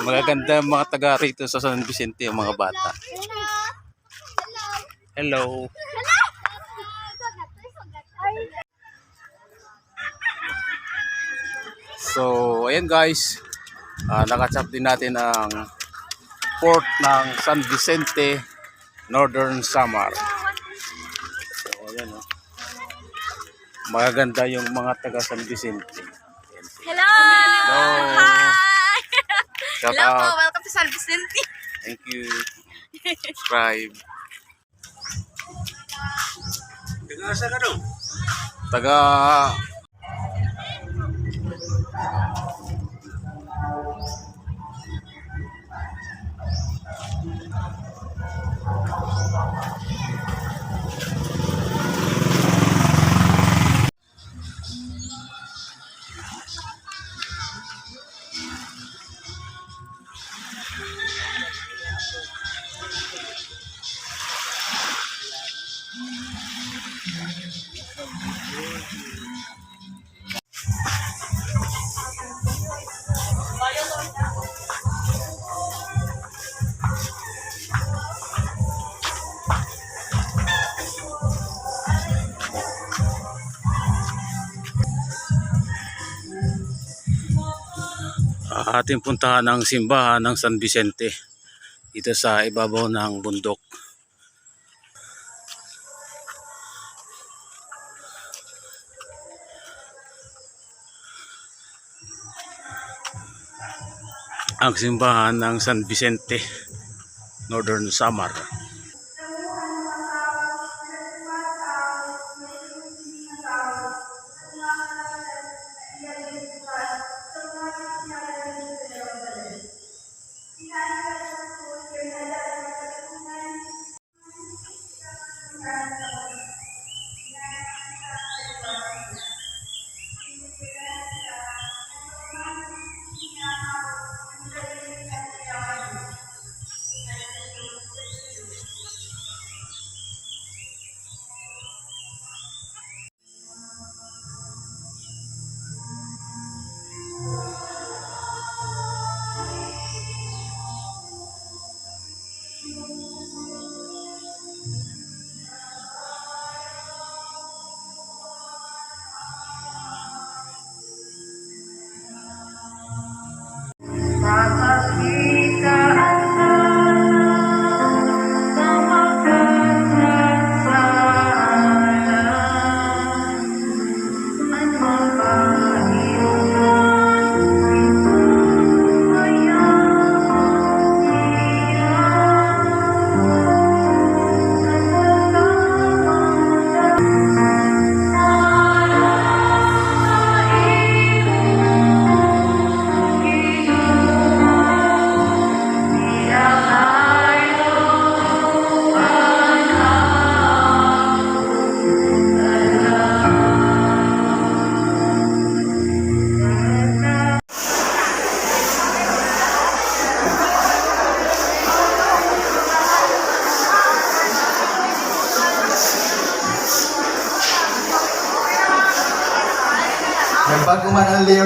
Magaganda mga taga rito sa San Vicente, ang mga bata. Hello. So, ayan guys. Nakachap din natin ang port ng San Vicente, Northern Samar. So, ayan o. Magaganda yung mga taga San Vicente. Hello! Hello! Hi! Shout Hello po! out. Welcome to San Vicente! Thank you. Subscribe. Taga-asa ka daw? Taga ating puntahan ang simbahan ng San Vicente dito sa ibabaw ng bundok. Ang simbahan ng San Vicente, Northern Samar. Bago man ang layer